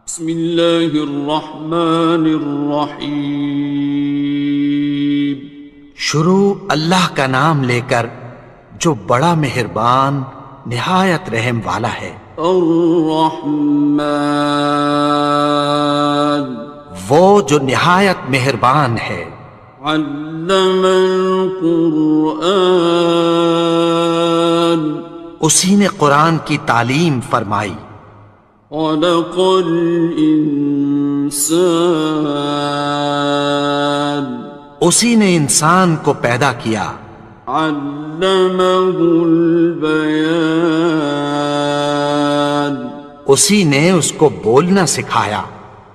بسم اللہ الرحمن الرحیم۔ شروع اللہ کا نام لے کر جو بڑا مہربان نہایت رحم والا ہے۔ الرحمن، وہ جو نہایت مہربان ہے۔ علم القرآن، اسی نے قرآن کی تعلیم فرمائی۔ خلق الانسان، اسی نے انسان کو پیدا کیا۔ علمہ البیان، اسی نے اس کو بولنا سکھایا۔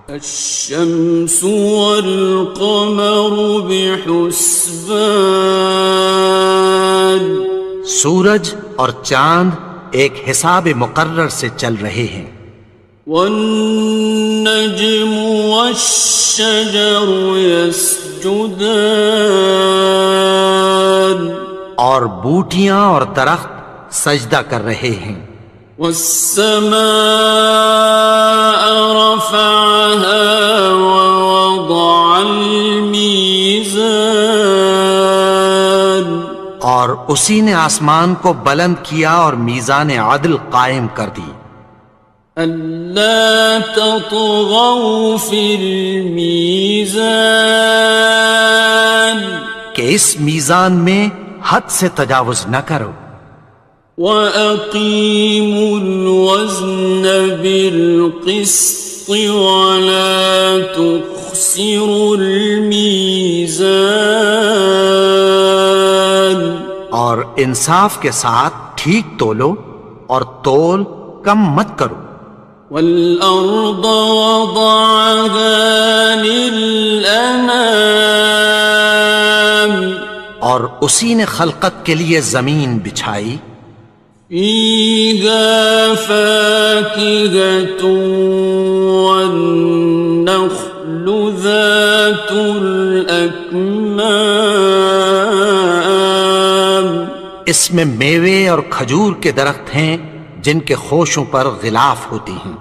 الشمس والقمر بحسبان، سورج اور چاند ایک حساب مقرر سے چل رہے ہیں۔ والنجم والشجر يسجدان، اور بوٹیاں اور درخت سجدہ کر رہے ہیں۔ والسماء رفعها ووضع الميزان، اور اسی نے آسمان کو بلند کیا اور میزان عدل قائم کر دی۔ ألا تطغوا في الميزان، کہ اس میزان میں حد سے تجاوز نہ کرو۔ وَأَقِيمُوا الْوَزْنَ بِالْقِسْطِ وَلَا تُخْسِرُوا الْمِيزَانَ، اور انصاف کے ساتھ ٹھیک تولو اور تول کم مت کرو۔ وَالْأَرْضَ وَضَعَهَا لِلْأَنَامِ، اور اسی نے خلقت کے لیے زمین بچھائی۔ فِيهَا فَاكِهَةٌ وَالنَّخْلُ ذَاتُ الْأَكْمَامِ، اس میں میوے اور کھجور کے درخت ہیں جن کے خوشوں پر غلاف ہوتی ہیں۔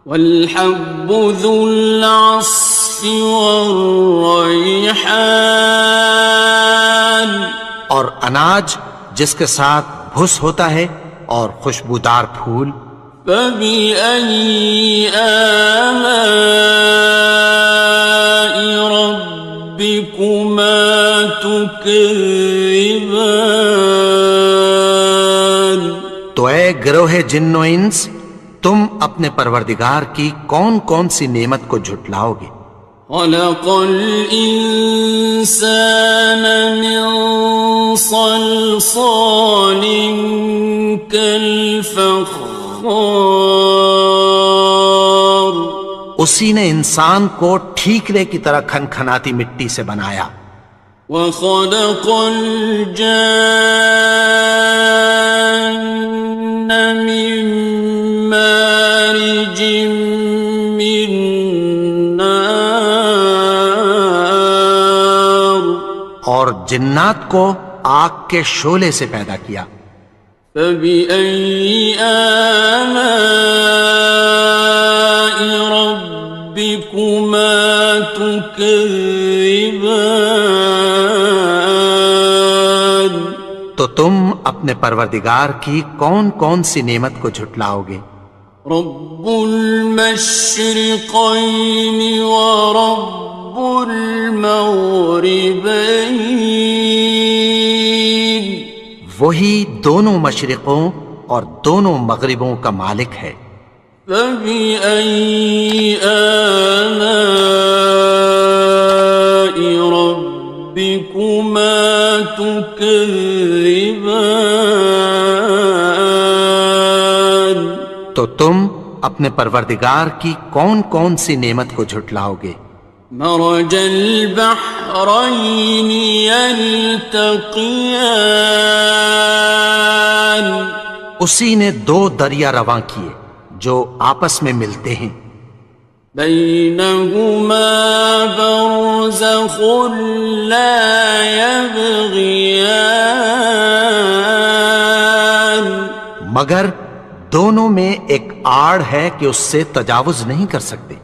وَالْحَبُّ ذُو الْعَصْفِ وَالرَّيْحَانِ، اور اناج جس کے ساتھ بھس ہوتا ہے اور خوشبودار پھول۔ فَبِأَيِّ آلَاءِ رَبِّكُمَا تُكَذِّبَانِ، تو اے گروہ جن و انس، تم اپنے پروردگار کی کون کون سی نعمت کو جھٹلاؤ گے؟ خَلَقَ الْإِنسَانَ مِنْ صَلْصَالٍ كَالْفَخَّارِ، اسی نے انسان کو ٹھیکرے کی طرح کھنکھناتی مٹی سے بنایا۔ وَخَلَقَ الْجَانَّ مِن مَّارِجٍ مِّن نَّارٍ، اور جنات کو آگ کے شعلے سے پیدا کیا۔ فَبِأَيِّ آلَاءِ رَبِّكُمَا تُكَذِّبَانِ، تو تم اپنے پروردگار کی کون کون سی نعمت کو جھٹلاؤ گے؟ رب المشرقین ورب المغربین، وہی دونوں مشرقوں اور دونوں مغربوں کا مالک ہے۔ فَبِأَيِّ آلَاءِ رَبِّكُمَا تُكَذِّبَانِ، تو تم اپنے پروردگار کی کون کون سی نعمت کو جھٹلاؤ گے؟ مرج البحرین یلتقیان، اسی نے دو دریا رواں کیے جو آپس میں ملتے ہیں۔ بینہما برزخ لا یبغیان، مگر دونوں میں ایک آڑ ہے کہ اس سے تجاوز نہیں کر سکتے۔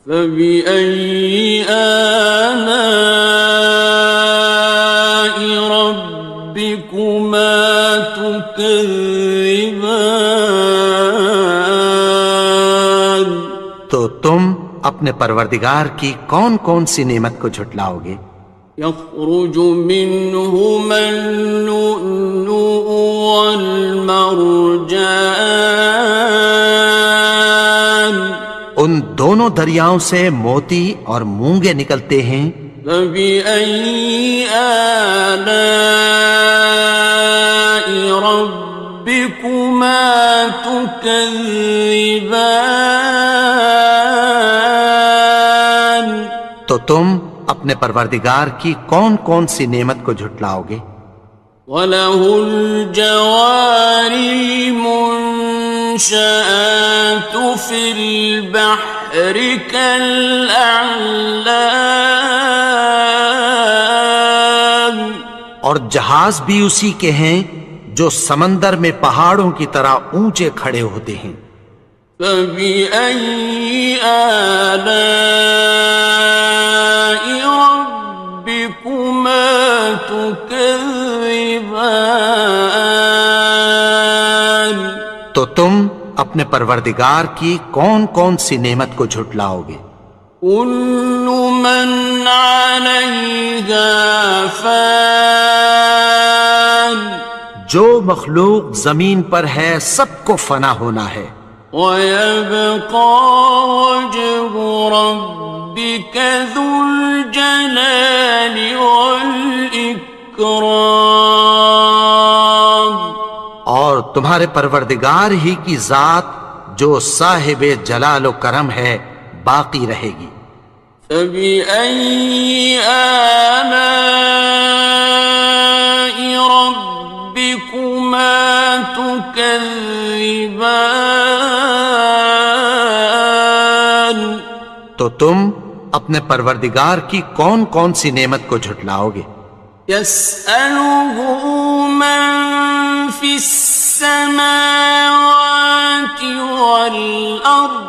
فَبِأَيِّ آلَاءِ رَبِّكُمَا تُكَذِّبَانِ؟ تو تم اپنے پروردگار کی کون کون سی نعمت کو جھٹلاؤ گے؟ يخرج منهما اللؤلؤ والمرجان، ان دونوں دریاؤں سے موتی اور مونگے نکلتے ہیں۔ فبأي آلاء ربكما تكذبان؟ تو تم اپنے پروردگار کی کون کون سی نعمت کو جھٹلاؤ گے؟ وَلَهُ الْجَوَارِ الْمُنشَآتُ فِي الْبَحْرِ كَالْأَعْلَامِ، اور جہاز بھی اسی کے ہیں جو سمندر میں پہاڑوں کی طرح اونچے کھڑے ہوتے ہیں۔ فَبِأَيِّ آلَاءِ رَبِّكُمَا تُكَذِّبَانِ؟ تو تم اپنے پروردگار کی کون کون سی نعمت کو جھٹلاؤ گے؟ كُلُّ مَنْ عَلَيْهَا فَانٍ، جو مخلوق زمین پر ہے سب کو فنا ہونا ہے۔ وَيَبْقَى وَجْهُ رَبِّكَ ذُو الْجَلَالِ وَالْإِكْرَامِ، اور تمہارے پروردگار ہی کی ذات جو صاحب جلال و کرم ہے باقی رہے گی۔ فَبِأَيِّ آلَاءِ رَبِّكُمَا تُكَذِّبَانِ؟ تو تم اپنے پروردگار کی کون کون سی نعمت کو جھٹلاؤ گے؟ يَسْأَلُهُ مَن فِي السَّمَاوَاتِ وَالْأَرْضِ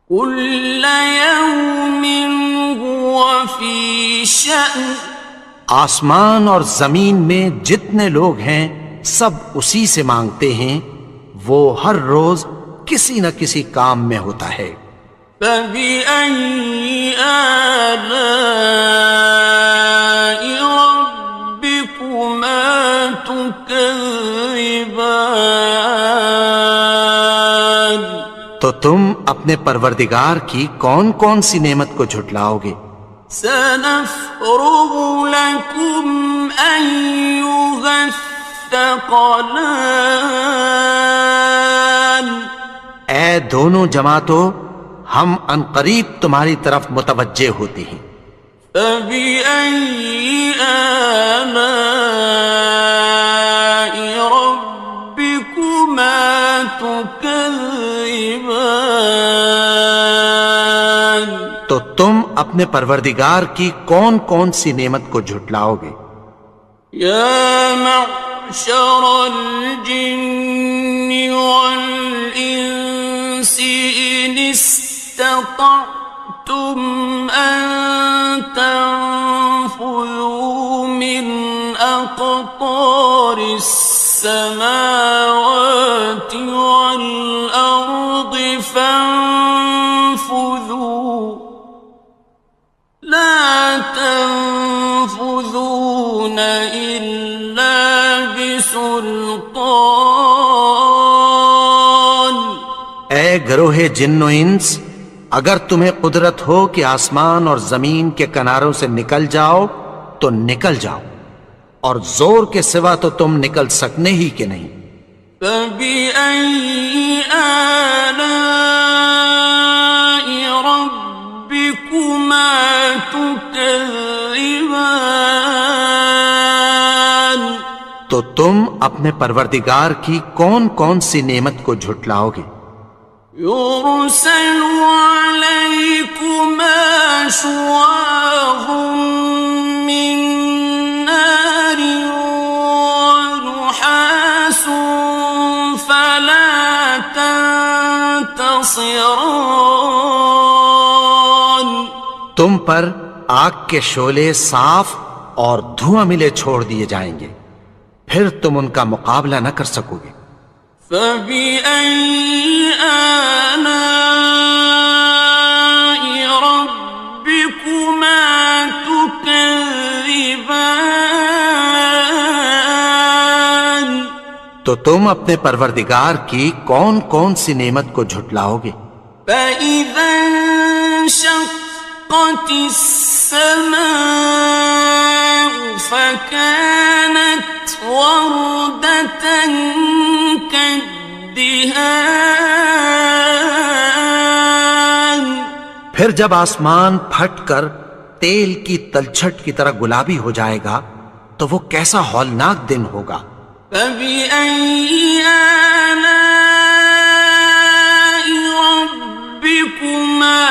كُلَّ يَوْمٍ هُوَ فِي شَأْنٍ، آسمان اور زمین میں جتنے لوگ ہیں سب اسی سے مانگتے ہیں، وہ ہر روز کسی نہ کسی کام میں ہوتا ہے۔ فَبِأَيِّ آلَاءِ رَبِّكُمَا تُكَذِّبَانِ؟ تو تم اپنے پروردگار کی کون کون سی نعمت کو جھٹلاؤ گے؟ سَنَفْرُغُ لَكُمْ أَيُّهَ الثَّقَلَانِ، اے دونوں جماعتوں ہم عنقریب تمہاری طرف متوجہ ہوتے ہیں۔ فَبِأَيِّ آلَاءِ رَبِّكُمَا تُكَذِّبَانِ؟ تو تم اپنے پروردگار کی کون کون سی نعمت کو جھٹلاؤ گے؟ يَا مَعْشَرَ الْجِنِّ وَالْإِنسِ إِنِ اسْتَطَعْتُمْ أَن تَنفُذُوا مِنْ أَقْطَارِ السَّمَاوَاتِ وَالْأَرْضِ فَانفُذُوا لَا تَنفُذُونَ إِلَّا بِسُلْطَانٍ۔ اے گروہ جن و انس، اگر تمہیں قدرت ہو کہ آسمان اور زمین کے کناروں سے نکل جاؤ تو نکل جاؤ، اور زور کے سوا تو تم نکل سکنے ہی کہ نہیں۔ فَبِأَيِّ آلَاءِ رَبِّكُمَا تُكَذِّبَانِ؟ تو تم اپنے پروردگار کی کون کون سی نعمت کو جھٹلاؤ گے؟ يُرْسَلُ عَلَيْكُمَا شُوَاظٌ مِّن نَّارٍ وَنُحَاسٌ ينتصران. تم پر آگ کے شعلے صاف اور دھواں ملے چھوڑ دیے جائیں گے، پھر تم ان کا مقابلہ نہ کر سکو گے۔ فبأي آلاء ربكما تكذبان. تو تم اپنے پروردگار کی کون کون سی نعمت کو جھٹلاؤ گے؟ فإذا انشقت السماء فكانت وردة كالدهان. پھر جب آسمان پھٹ کر تیل کی تلچھٹ کی طرح گلابی ہو جائے گا تو وہ کیسا ہولناک دن ہوگا۔ فبأي آلاء ربكما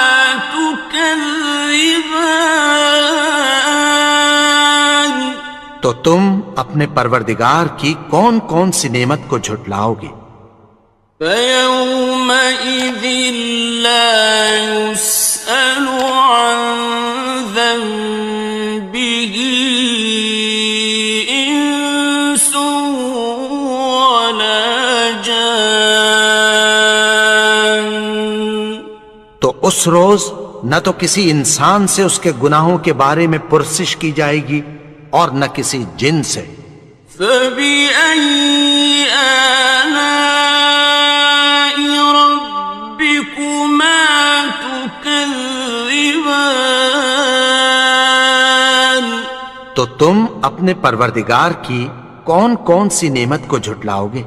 تكذبان. تو تم اپنے پروردگار کی کون کون سی نعمت کو جھٹلاؤ گے؟ فيومئذ لا يسأل عن ذنبه إنس ولا جان. تو اس روز نہ تو کسی انسان سے اس کے گناہوں کے بارے میں پرسش کی جائے گی اور نہ کسی جن سے۔ فبأي آلاء ربكما تكذبان. تو تم اپنے پروردگار کی کون کون سی نعمت کو جھٹلاؤ گے؟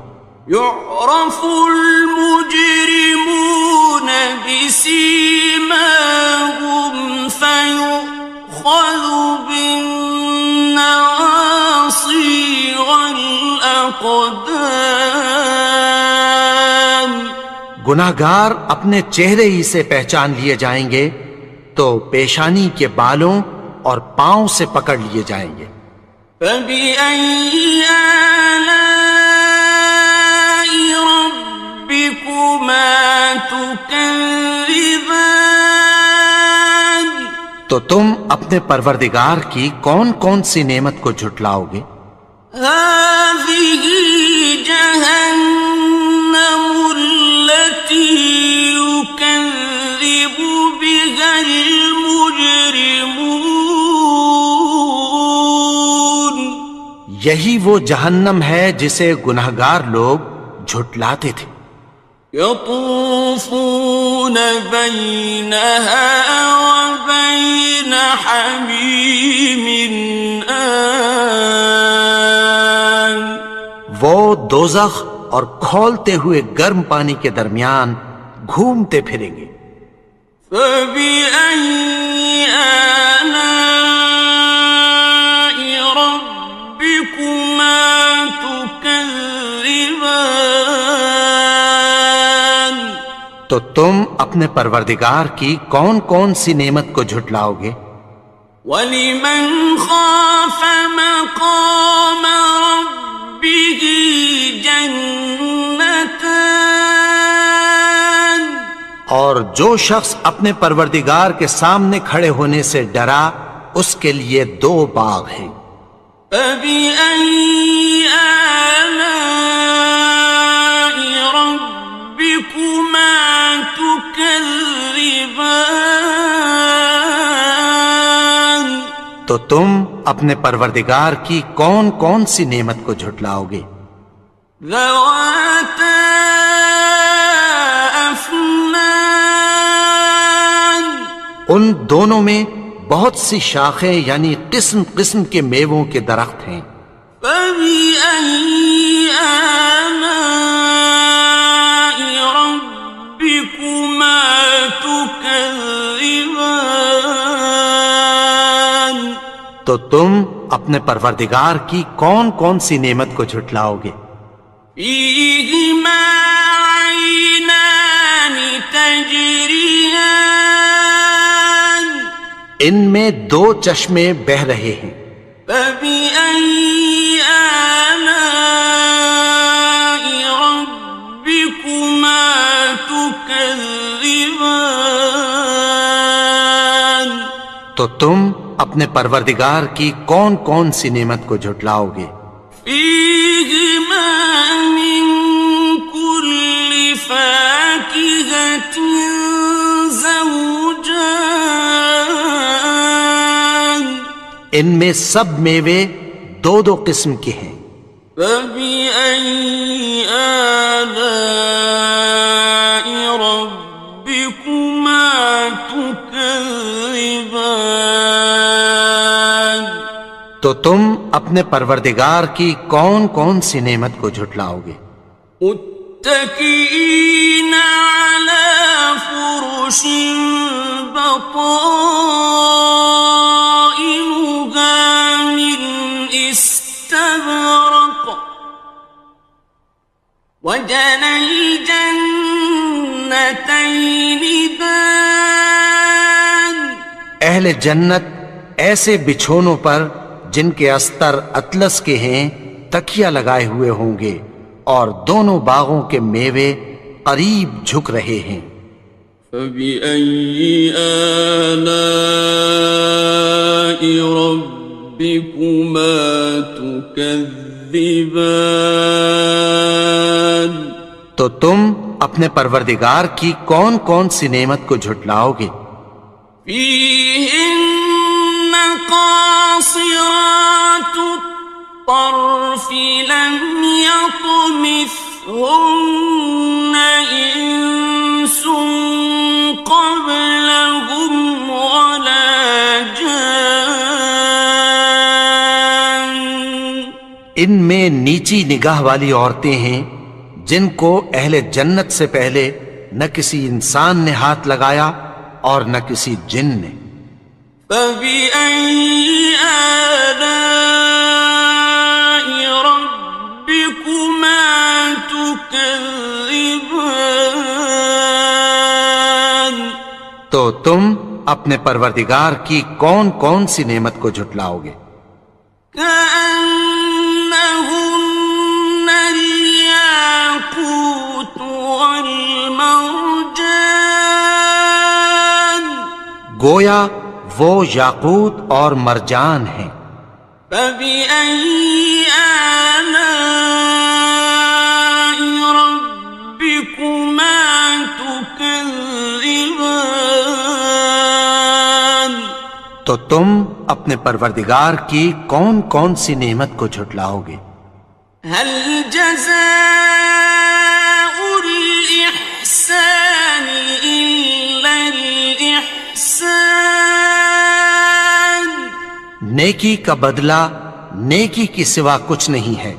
يعرف المجرمون بسيماهم فيؤخذ بالنواصي والأقدام. گناہگار اپنے چہرے ہی سے پہچان لیے جائیں گے تو پیشانی کے بالوں اور پاؤں سے پکڑ لیے جائیں گے۔ فبأي آلاء ربكما تكذبان. تو تم اپنے پروردگار کی کون کون سی نعمت کو جھٹلاؤ گے؟ هذه جهنم التي يكذب بها المجرمون. یہی وہ جہنم ہے جسے گناہگار لوگ جھٹلاتے تھے۔ يطوفون بينها وبين حميم آن. وہ دوزخ اور کھولتے ہوئے گرم پانی کے درمیان گھومتے پھریں گے۔ فبأي آلاء ربكما تكذبان. تو تم اپنے پروردگار کی کون کون سی نعمت کو جھٹلاؤ گے؟ وَلِمَنْ خَافَ مَقَامَ رَبِّهِ جَنَّتَانِ. اور جو شخص اپنے پروردگار کے سامنے کھڑے ہونے سے ڈرا اس کے لیے دو باغ ہیں۔ فَبِأَيِّ آلَاءِ رَبِّكُمَا تُكَذِّبَانِ. تو تم اپنے پروردگار کی کون کون سی نعمت کو جھٹلاؤ گے؟ ذَوَاتَا أَفْنَانٍ. ان دونوں میں بہت سی شاخیں یعنی قسم قسم کے میووں کے درخت ہیں۔ فَبِأَيِّ آلَاءِ رَبِّكُمَا تُكَذِّبَانِ. تو تم اپنے پروردگار کی کون کون سی نعمت کو جھٹلاؤ گے؟ فِيهِمَا عَيْنَانِ تَجْرِيَانِ. ان میں دو چشمے بہہ رہے ہیں۔ فَبِأَيِّ آلَاءِ رَبِّكُمَا تُكَذِّبَانِ. تكذبان تو تم اپنے پروردگار کی کون کون سی نعمت کو جھٹلاؤ گے؟ فيهما من كل فاكهة زوجان ان میں سب میوے دو دو قسم کے ہیں۔ فبأي آلاء ربكما تكذبان تو تم اپنے پروردگار کی کون کون سی نعمت کو جھٹلاؤ گے؟ متكئين على فرش بطائنها من استبرق وجنى الجنتين دان اہل جنت ایسے بچھونوں پر جن کے استر اطلس کے ہیں تکیہ لگائے ہوئے ہوں گے، اور دونوں باغوں کے میوے قریب جھک رہے ہیں۔ فبأي آلاء ربكما تكذبان تو تم اپنے پروردگار کی کون کون سی نعمت کو جھٹلاؤ گے؟ فيهن قاصرات الطرف لم يطمثهن إنس قبلهم ولا جان ان میں نیچی نگاہ والی عورتیں ہیں جن کو اہل جنت سے پہلے نہ کسی انسان نے ہاتھ لگایا اور نہ کسی جن نے۔ فبأي آلاء ربكما تكذبان تو تم اپنے پروردگار کی کون کون سی نعمت کو جھٹلاؤ گے؟ كأنهن الياقوت والمرجان گویا وہ یاقوت اور مرجان ہیں۔ فبأي آلاء ربكما تكذبان تو تم اپنے پروردگار کی کون کون سی نعمت کو جھٹلاؤ گے؟ هل جزاء الإحسان إلا الإحسان نیکی کا بدلہ نیکی کی سوا کچھ نہیں ہے۔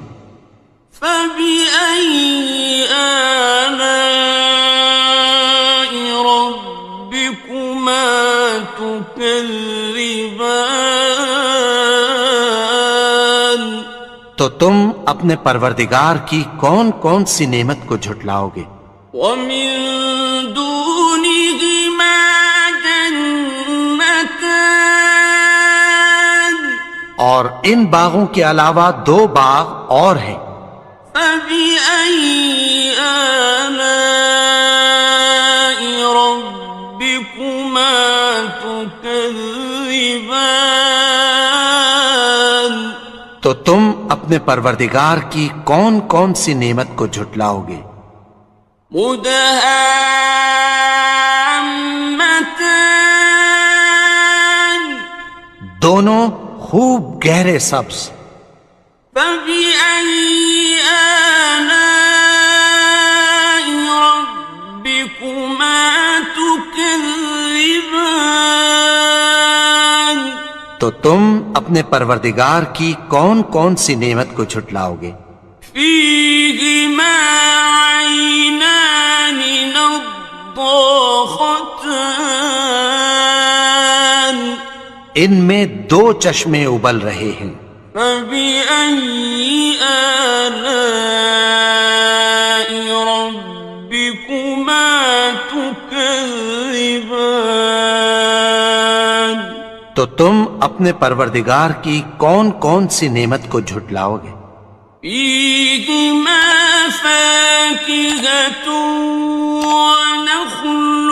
فبأي آلاء ربكما تكذبان تو تم اپنے پروردگار کی کون کون سی نعمت کو جھٹلاؤ گے؟ ومن دونهما جنتان اور ان باغوں کے علاوہ دو باغ اور ہیں۔ فبأي آلاء ربكما تكذبان تو تم اپنے پروردگار کی کون کون سی نعمت کو جھٹلاؤ گے؟ مدهامتان دونوں خوب گہرے سبز۔ فبأي آلاء ربكما تكذبان تو تم اپنے پروردگار کی کون کون سی نعمت کو جھٹلاؤ گے؟ فيهما عينان نضاختان ان میں دو چشمے ابل رہے ہیں۔ فبأي آلاء ربكما تكذبان تو تم اپنے پروردگار کی کون کون سی نعمت کو جھٹلاؤ گے؟ فيهما فاكهة ونخل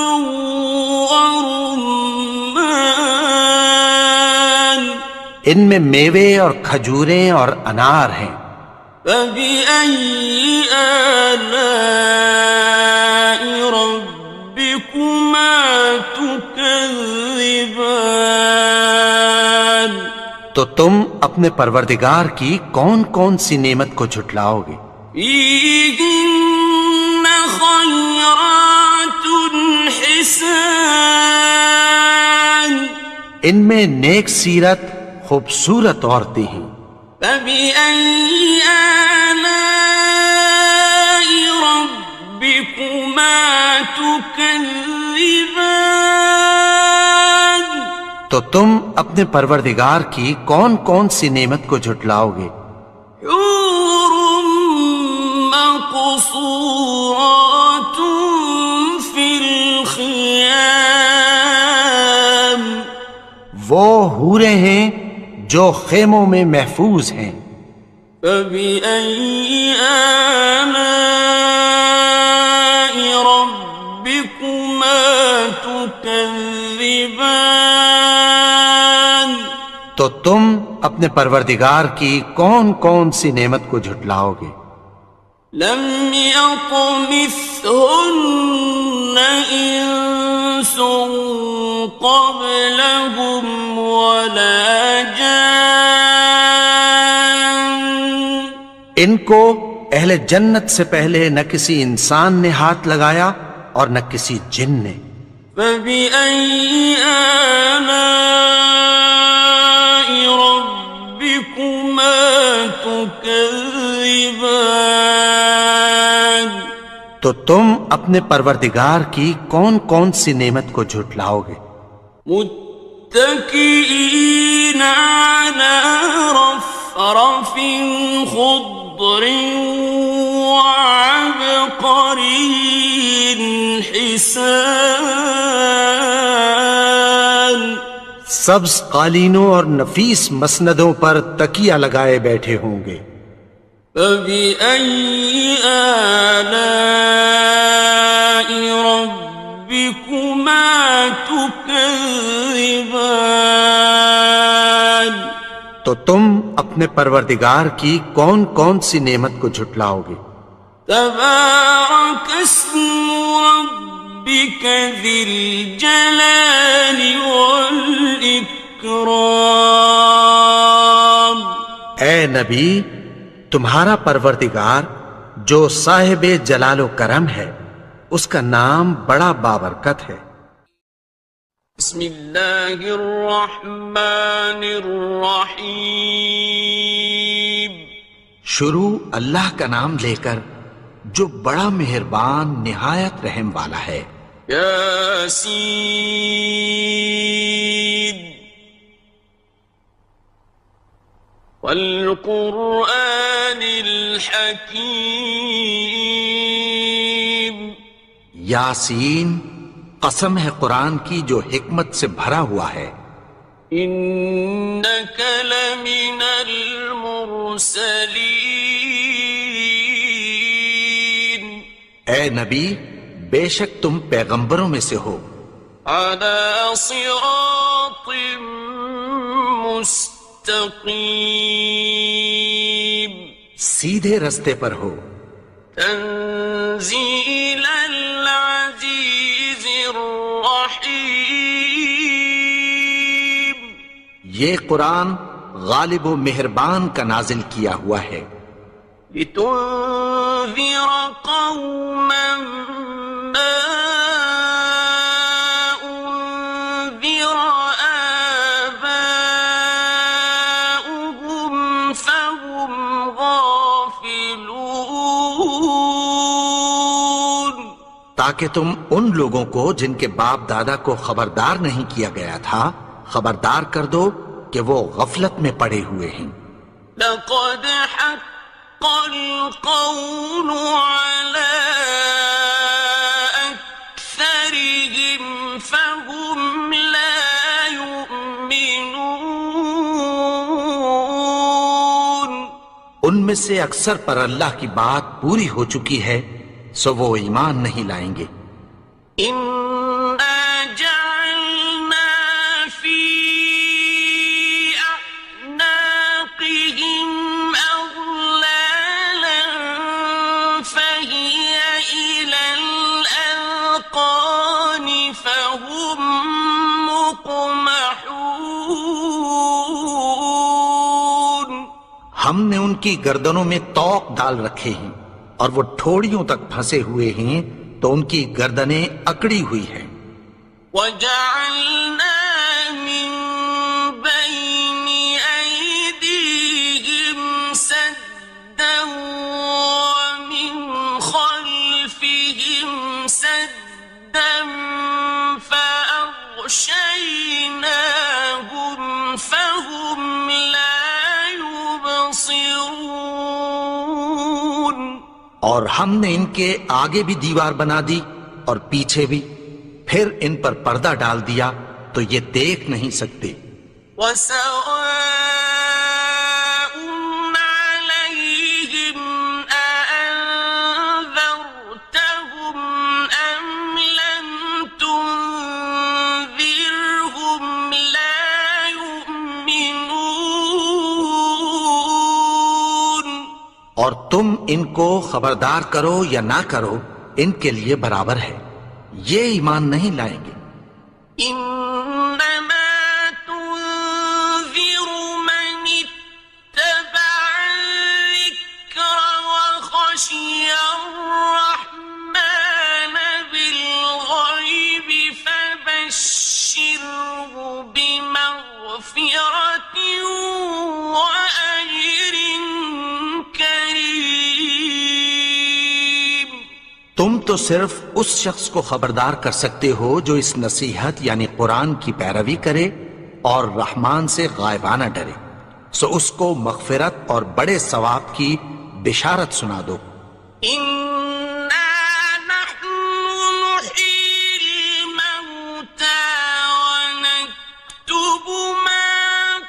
ورمان ان میں میوے اور کھجوریں اور انار ہیں. فبأي آلاء ربكما تكذبان تو تم اپنے پروردگار کی کون کون سی نعمت کو جھٹلاؤ گے؟ فيهن خيرات حسان ان میں نیک سیرت خوبصورت عورتیں ہیں. فبأي آلاء ربكما تكذبان تو تم اپنے پروردگار کی کون کون سی نعمت کو جھٹلاؤ گے؟ حور مقصورات في الخيام وہ حوریں ہیں جو خیموں میں محفوظ ہیں. فبأي آلاء ربكما تكذبان تو تم اپنے پروردگار کی کون کون سی نعمت کو جھٹلاؤ گے؟ لم يطمثهن إنس قبلهم ولا جان ان کو اہل جنت سے پہلے نہ کسی انسان نے ہاتھ لگایا اور نہ کسی جن نے. فبأي آلاء ربكما تكذبان تو تم اپنے پروردگار کی کون کون سی نعمت کو جھٹلاؤ گے؟ متكئين على رفرف خضر وعبقري حسان سبز قالینوں اور نفیس مسندوں پر تکیہ لگائے بیٹھے ہوں گے. فبأي آلاء ربكما تكذبان تو تم اپنے پروردگار کی کون کون سی نعمت کو جھٹلاؤ گے؟ تبارك اسم ربك ذي الجلال والإكرام اے نبی، تمہارا پروردگار جو صاحب جلال و کرم ہے اس کا نام بڑا بابرکت ہے. بسم اللہ الرحمن الرحیم شروع اللہ کا نام لے کر جو بڑا مہربان نہایت رحم والا ہے. یاسین والقرآن الحکیم یاسین، قسم ہے قرآن کی جو حکمت سے بھرا ہوا ہے. انک لمن المرسلین اے نبی، بے شک تم پیغمبروں میں سے ہو. علی صراط مستقیم سیدھے رستے پر ہو. تنزیل العزیز الرحیم یہ قرآن غالب و مہربان کا نازل کیا ہوا ہے. لتنذر قوما ما انذر آباؤهم فهم غافلون تاکہ تم ان لوگوں کو جن کے باپ دادا کو خبردار نہیں کیا گیا تھا خبردار کر دو کہ وہ غفلت میں پڑے ہوئے ہیں. لقد حق القول على أكثرهم فهم لا يؤمنون ان میں سے اکثر پر اللہ کی بات پوری ہو چکی ہے سو وہ ایمان نہیں لائیں گے. إنا جعلنا في أعناقهم أغلالا فهي إلى الأذقان فهم مقمحون. ہم نے ان کی گردنوں میں طوق ڈال رکھے ہیں اور وہ ٹھوڑیوں تک پھنسے ہوئے ہیں تو ان کی گردنیں اکڑی ہوئی ہیں. وَجَعَلْنَا مِن بَيْنِ أَيْدِيهِمْ سَدًّا وَمِنْ خَلْفِهِمْ سَدًّا فَأَغْشَيْنَاهُمْ فَهُمْ لَا يُبْصِرُونَ. اور ہم نے ان کے آگے بھی دیوار بنا دی اور پیچھے بھی، پھر ان پر پردہ ڈال دیا تو یہ دیکھ نہیں سکتے. وَسَوَاءٌ عَلَيْهِمْ أَأَنذَرْتَهُمْ أَمْ لَمْ تُنذِرْهُمْ لَا يُؤْمِنُونَ. اور تم ان کو خبردار کرو یا نہ کرو ان کے لیے برابر ہے، یہ ایمان نہیں لائیں گے. إنما تنذر من اتبع الذكر وخشي الرحمن بالغيب فبشره بمغفرة وأجر كريم. تم تو صرف اس شخص کو خبردار کر سکتے ہو جو اس نصیحت یعنی قرآن کی پیروی کرے اور رحمان سے غائبانہ ڈرے، سو اس کو مغفرت اور بڑے ثواب کی بشارت سنا دو. إنا نحن نحيي الموتى ونكتب ما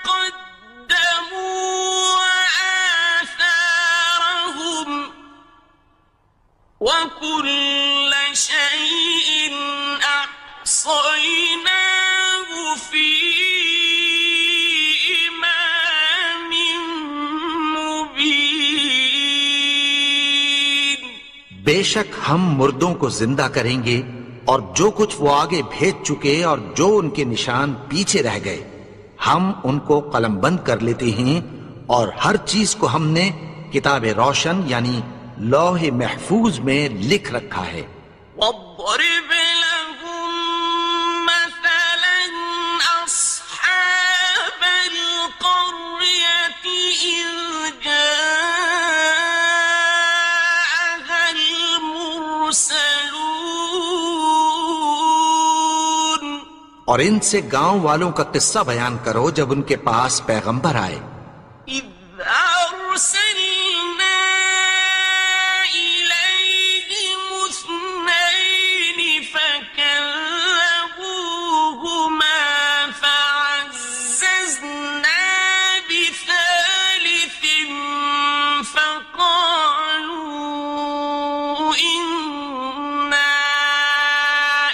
قدموا وآثارهم وكل شيء أحصيناه في إمام مبين. بے شک ہم مردوں کو زندہ کریں گے اور جو کچھ وہ آگے بھیج چکے اور جو ان کے نشان پیچھے رہ گئے ہم ان کو قلم بند کر لیتے ہیں، اور ہر چیز کو ہم نے کتاب روشن یعنی لوح محفوظ میں لکھ رکھا ہے. واضرب لهم مثلا أصحاب القرية إذ جاءها المرسلون. اور ان سے گاؤں والوں کا قصہ بیان کرو جب ان کے پاس پیغمبر آئے. إذ أرسلنا إليهم اثنين فكذبوهما فعززنا بثالث فقالوا إنا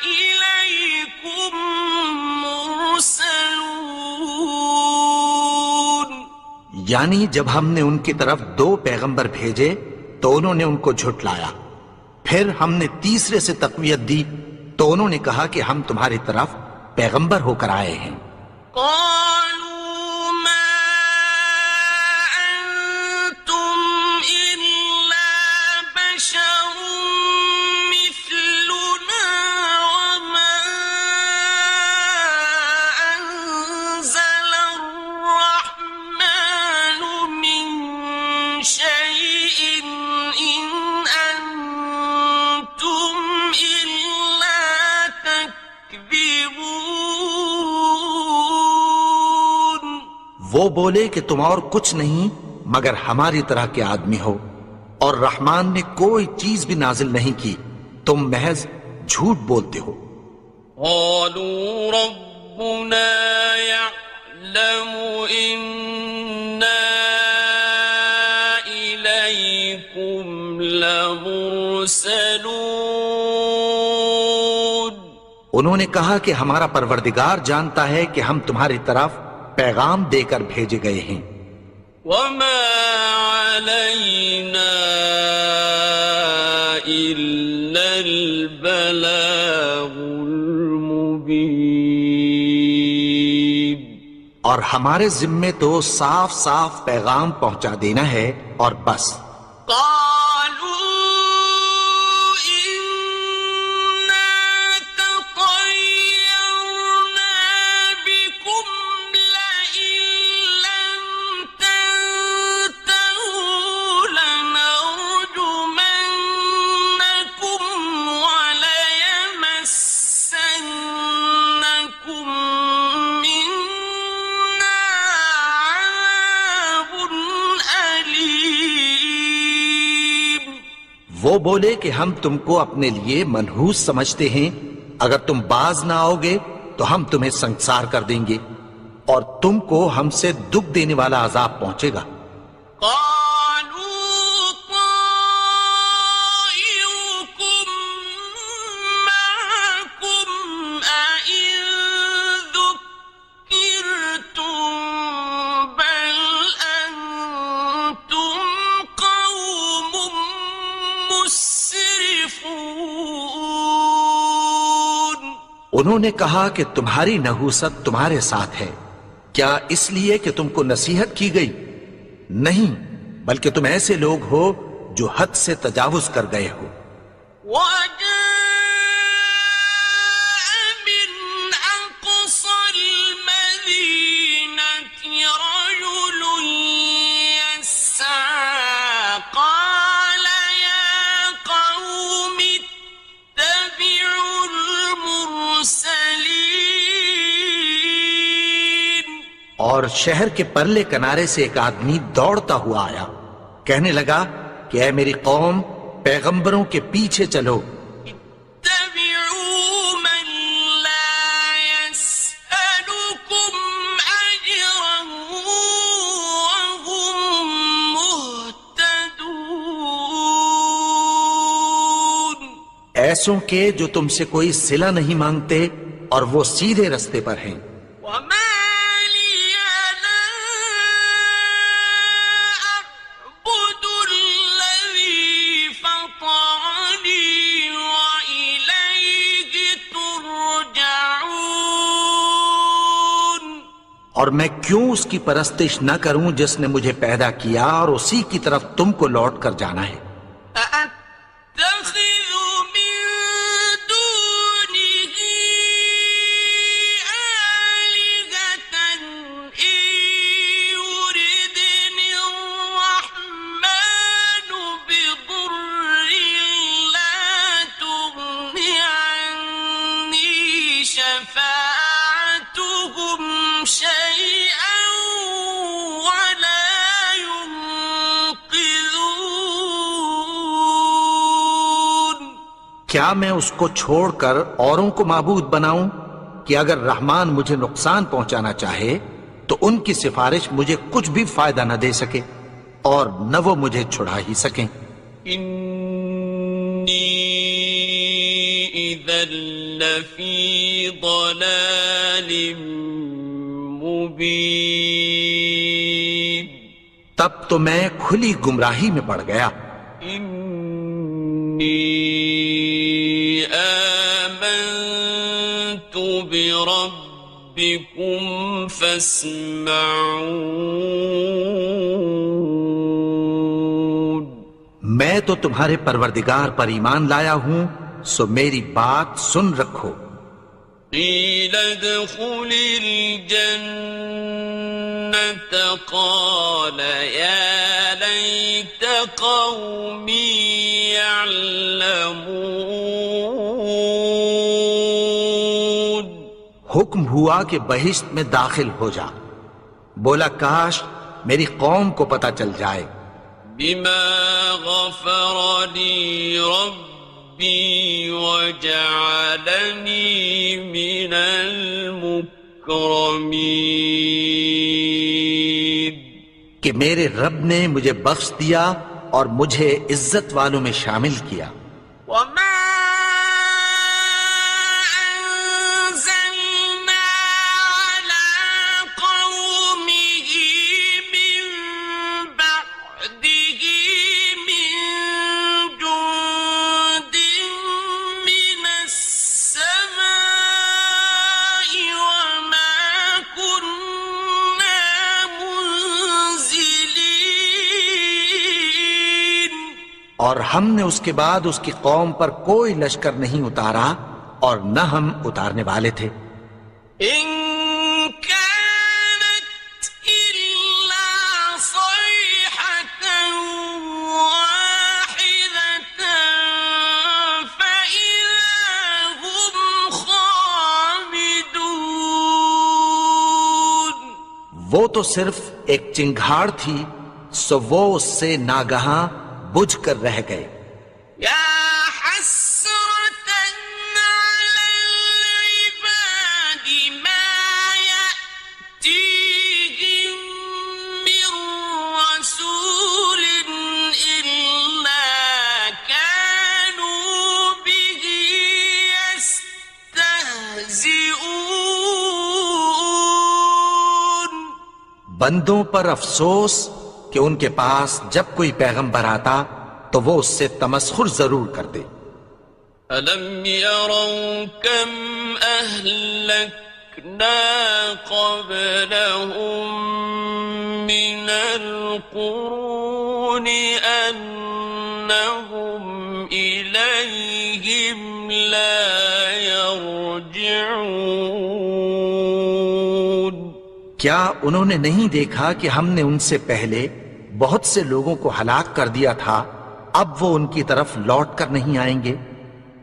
إليكم مرسلون. یعنی جب ہم نے ان کی طرف 2 پیغمبر بھیجے تو انہوں نے ان کو جھٹلایا، پھر ہم نے تیسرے سے تقویت دی تو انہوں نے کہا کہ ہم تمہاری طرف پیغمبر ہو کر آئے ہیں. قالوا ما أنتم إلا بشر مثلنا وما أنزل الرحمن من شيء إن أنتم إلا تكذبون. وہ بولے کہ تم اور کچھ نہیں مگر ہماری طرح کے آدمی ہو، اور رحمان نے کوئی چیز بھی نازل نہیں کی، تم محض جھوٹ بولتے ہو. قالوا ربنا يعلم إنا إليكم مُرْسَلُونَ انہوں نے کہا کہ ہمارا پروردگار جانتا ہے کہ ہم تمہاری طرف پیغام دے کر بھیجے گئے ہیں. وَمَا عَلَيْنَا إِلَّا الْبَلَاغُ الْمُبِينُ اور ہمارے ذمے تو صاف صاف پیغام پہنچا دینا ہے اور بس. وہ بولے کہ ہم تم کو اپنے لیے منحوس سمجھتے ہیں، اگر تم باز نہ آؤ گے تو ہم تمہیں سنسار کر دیں گے اور تم کو ہم سے دکھ دینے والا عذاب پہنچے گا. انہوں نے کہا کہ تمہاری نحوست تمہارے ساتھ ہے، کیا اس لیے کہ تم کو نصیحت کی گئی؟ نہیں، بلکہ تم ایسے لوگ ہو جو حد سے تجاوز کر گئے ہو. اور شہر کے پرلے کنارے سے ایک آدمی دوڑتا ہوا آیا، کہنے لگا کہ اے میری قوم، پیغمبروں کے پیچھے چلو. ایسوں کے جو تم سے کوئی صلہ نہیں مانگتے اور وہ سیدھے رستے پر ہیں. اور میں کیوں اس کی پرستش نہ کروں جس نے مجھے پیدا کیا اور اسی کی طرف تم کو لوٹ کر جانا ہے. کیا میں اس کو چھوڑ کر اوروں کو معبود بناؤں کہ اگر رحمان مجھے نقصان پہنچانا چاہے تو ان کی سفارش مجھے کچھ بھی فائدہ نہ دے سکے اور نہ وہ مجھے چھڑا ہی سکیں. انی اذا لفی ضلال مبین، تب تو میں کھلی گمراہی میں پڑ گیا. آمنت بربکم فاسمعون، میں تو تمہارے پروردگار پر ایمان لایا ہوں، سو میری بات سن رکھو. قیل ادخل الجنة قال یا لیت قومی یعلمون، حکم ہوا کہ بہشت میں داخل ہو جا. بولا کاش میری قوم کو پتہ چل جائے. بما غفر لی ربی وجعلنی من المکرمین، کہ میرے رب نے مجھے بخش دیا اور مجھے عزت والوں میں شامل کیا. اور ہم نے اس کے بعد اس کی قوم پر کوئی لشکر نہیں اتارا اور نہ ہم اتارنے والے تھے. إن كانت إلا صيحة واحدة فإذا هم خامدون. وہ تو صرف ایک چنگھاڑ تھی، سو وہ اس سے ناگہاں بجھ کر رہ گئے. يا حسرة على العباد ما يأتيهم من رسول إلا كانوا به يستهزئون. بندوں پر افسوس کہ ان کے پاس جب کوئی پیغمبر آتا تو وہ اس سے تمسخر ضرور کرتے. أَلَمْ يَرَوْا كَمْ أَهْلَكْنَا قَبْلَهُمْ مِنَ الْقُرُونِ أَنَّهُمْ إِلَيْهِمْ لَا يَرْجِعُونَ. کیا انہوں نے نہیں دیکھا کہ ہم نے ان سے پہلے بہت سے لوگوں کو ہلاک کر دیا تھا، اب وہ ان کی طرف لوٹ کر نہیں آئیں گے.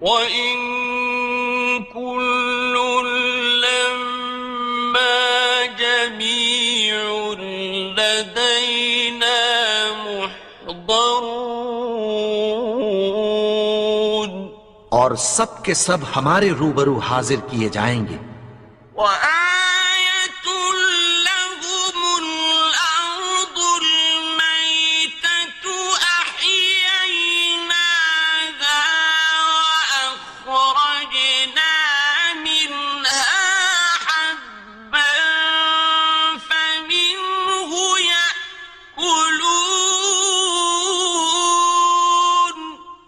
وَإِن كُلٌّ لَّمَّا جَمِيعٌ لَّدَيْنَا مُحْضَرُونَ. اور سب کے سب ہمارے روبرو حاضر کیے جائیں گے. وَآيَةٌ لَّهُمُ الْأَرْضُ الْمَيْتَةُ أَحْيَيْنَاهَا وَأَخْرَجْنَا مِنْهَا حَبًّا فَمِنْهُ يَأْكُلُونَ.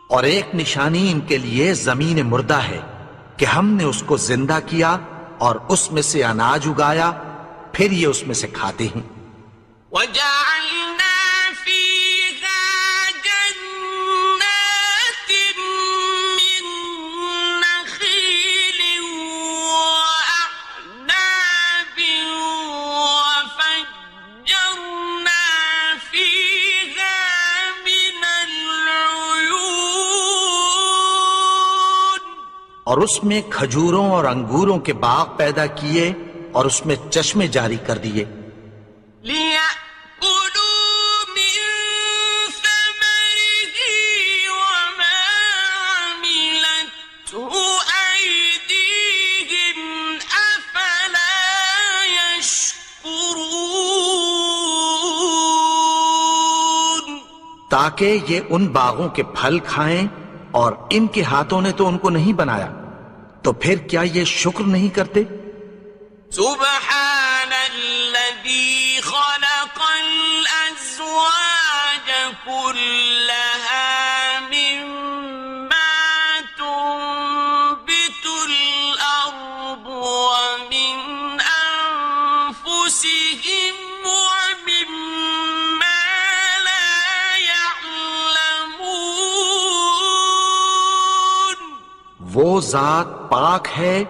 اور ایک نشانی ان کے لیے زمین مردہ ہے کہ ہم نے اس کو زندہ کیا اور اس میں سے اناج اگایا، پھر یہ اس میں سے کھاتے ہیں. وَجَعَلْنَا فِيهَا جَنَّاتٍ مِّن نَّخِيلٍ وَأَعْنَابٍ وَفَجَّرْنَا فِيهَا مِنَ الْعُيُونِ. اور اس میں کھجوروں اور انگوروں کے باغ پیدا کیے اور اس میں چشمے جاری کر دیے. لِيَأْكُلُوا مِن ثَمَرِهِ وَمَا عَمِلَتْهُ أَيْدِيهِمْ أَفَلَا يَشْكُرُونَ. تاکہ یہ ان باغوں کے پھل کھائیں اور ان کے ہاتھوں نے تو ان کو نہیں بنایا، تو پھر کیا یہ شکر نہیں کرتے؟ سبحان الذي خلق الأزواج كلها مما تنبت الأرض ومن أنفسهم ومما لا يعلمون. وہ ذات پاک ہے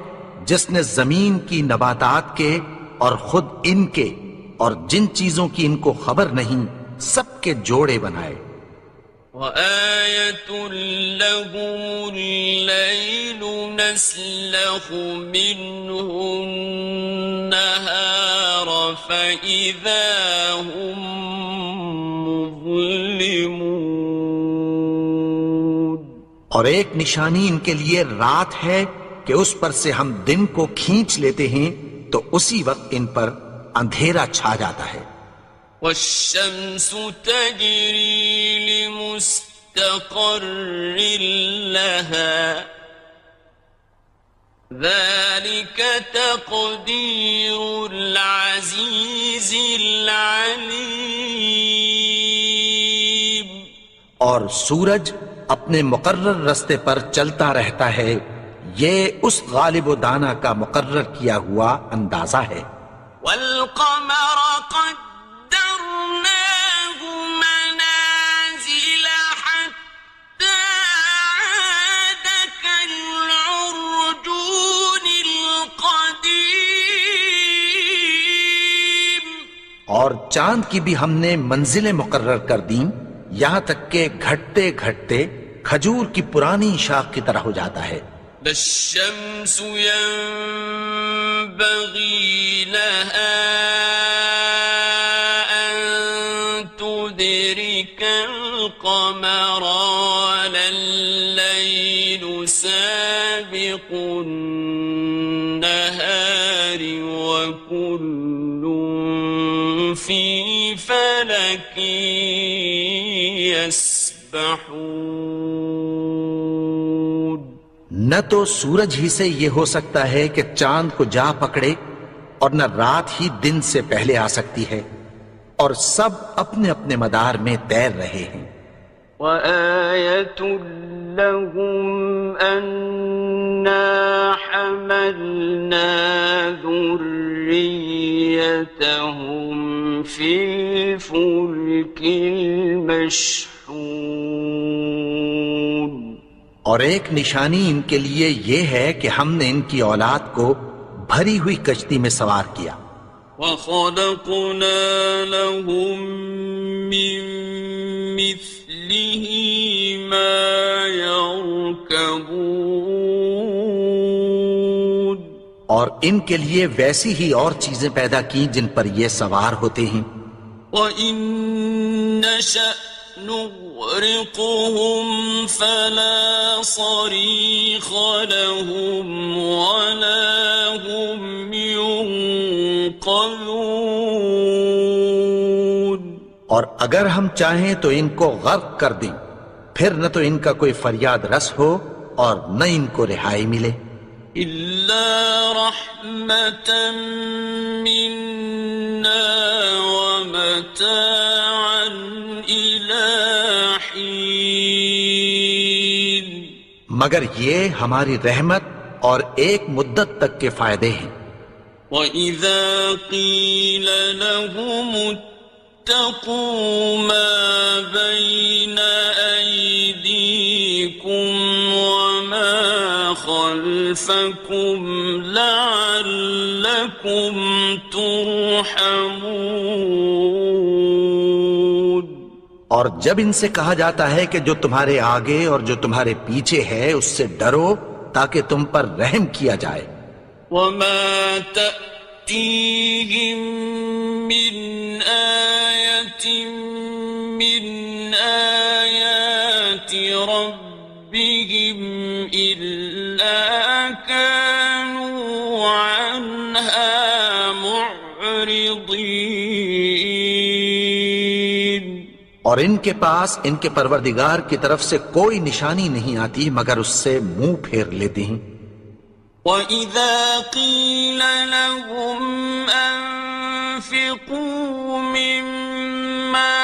جس نے زمین کی نباتات کے اور خود ان کے اور جن چیزوں کی ان کو خبر نہیں سب کے جوڑے بنائے. وَآيَةٌ لَّهُمُ اللَّيْلُ نَسْلَخُ مِنْهُ النَّهَارَ فَإِذَا هُم مُظْلِمُونَ. اور ایک نشانی ان کے لیے رات ہے کہ اس پر سے ہم دن کو کھینچ لیتے ہیں تو اسی وقت ان پر اندھیرا چھا جاتا ہے. وَالشَّمْسُ تَجْرِي لِمُسْتَقَرٍّ لَّهَا ذَلِكَ تَقْدِيرُ الْعَزِيزِ الْعَلِيمِ. اور سورج اپنے مقرر رستے پر چلتا رہتا ہے، یہ اس غالب و دانا کا مقرر کیا ہوا اندازہ ہے. وَالْقَمَرَ قَدَّرْنَاهُ مَنَازِلَ حَتَّى اور چاند کی بھی ہم نے منزلیں مقرر کر دیں یہاں تک کہ گھٹتے گھٹتے کھجور کی پرانی شاخ کی طرح ہو جاتا ہے. لا الشمس ينبغي لها أن تدرك القمر ولا الليل سابق النهار وكل في فلك يسبحون. نہ تو سورج ہی سے یہ ہو سکتا ہے کہ چاند کو جا پکڑے اور نہ رات ہی دن سے پہلے آ سکتی ہے، اور سب اپنے اپنے مدار میں تیر رہے ہیں. وَآيَةٌ لَهُمْ أَنَّا حَمَلْنَا ذُرِّيَّتَهُمْ فِي الْفُلْكِ الْمَشْحُونِ. اور ایک نشانی ان کے لیے یہ ہے کہ ہم نے ان کی اولاد کو بھری ہوئی کشتی میں سوار کیا. وَخَلَقْنَا لَهُم مِّن مِّثْلِهِ مَا يَرْكَبُونَ. اور ان کے لیے ویسی ہی اور چیزیں پیدا کی جن پر یہ سوار ہوتے ہیں. وَإِن نَّشَأْ نُغْرِقْهُمْ فَلَا صَرِيخَ لَهُمْ وَلَا هُمْ يُنقَذُونَ. اور اگر ہم چاہیں تو ان کو غرق کر دیں، پھر نہ تو ان کا کوئی فریاد رس ہو اور نہ ان کو رہائی ملے. إِلَّا رَحْمَةً مِّنَّا وَمَتَاعًا إِلَىٰ حِينٍ. مگر یہ ہماری رحمت اور ایک مدت تک کے فائدے ہیں. وَإِذَا قِيلَ لَهُمُ اتَّقُوا مَا بَيْنَ أَيْدِيكُمْ وَمَا خَلْفَكُمْ لَعَلَّكُمْ تُرْحَمُونَ. اور جب ان سے کہا جاتا ہے کہ جو تمہارے آگے اور جو تمہارے پیچھے ہے اس سے ڈرو تاکہ تم پر رحم کیا جائے. وَمَا تَأْتِيهِم مِّنْ آيَةٍ مِّنْ آيَاتِ رَبِّهِمْ إِلَّا كَانُوا عَنْهَا مُعْرِضِينَ. اور ان کے پاس ان کے پروردگار کی طرف سے کوئی نشانی نہیں آتی مگر اس سے منہ پھیر لیتے ہیں. وَإِذَا قِيلَ لَهُمْ أَنفِقُوا مِمَّا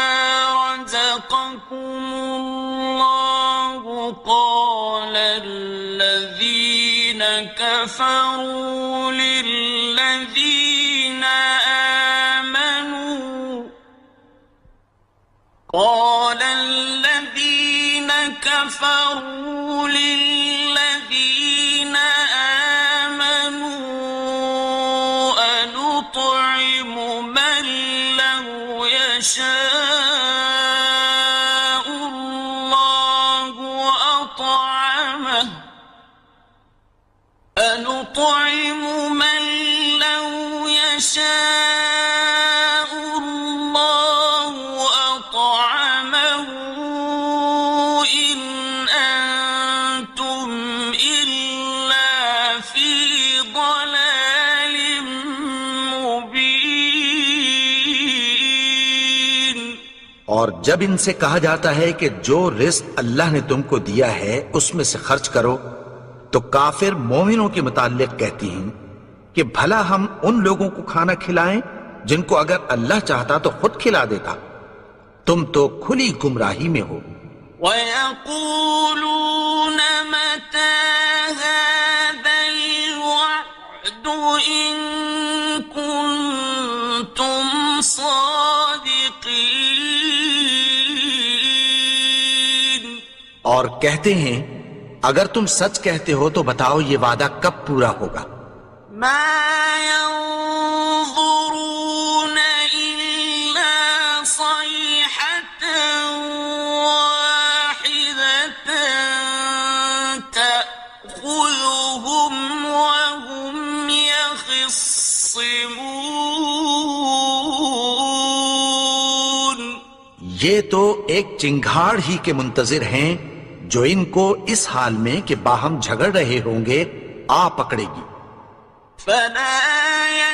رَزَقَكُمُ اللَّهُ قَالَ الَّذِينَ كَفَرُوا لِلَّذِينَ آمَنُوا أَنُطْعِمُ مَن لَّوْ يَشَاءُ اللَّهُ أَطْعَمَهُ أَنُطْعِمُ مَن لَّوْ يَشَاءُ اللَّهُ أَطْعَمَهُ إِنْ أَنتُمْ إِلَّا فِي ضَلَالٍ مُّبِينٍ. اور جب ان سے کہا جاتا ہے کہ جو رزق اللہ نے تم کو دیا ہے اس میں سے خرچ کرو تو کافر مومنوں کے متعلق کہتی ہیں کہ بھلا ہم ان لوگوں کو کھانا کھلائیں جن کو اگر اللہ چاہتا تو خود کھلا دیتا. تم تو کھلی گمراہی میں ہو. وَيَقُولُونَ مَتَىٰ هَٰذَا الْوَعْدُ إِن كُنتُمْ صَادِقِينَ. اور کہتے ہیں اگر تم سچ کہتے ہو تو بتاؤ یہ وعدہ کب پورا ہوگا. مَا يَنظُرُونَ إِلَّا يخصمون یہ تو ایک چنگھاڑ ہی کے منتظر ہیں جو ان کو اس حال میں کہ باہم جھگڑ رہے ہوں گے آ پکڑے گی. فلا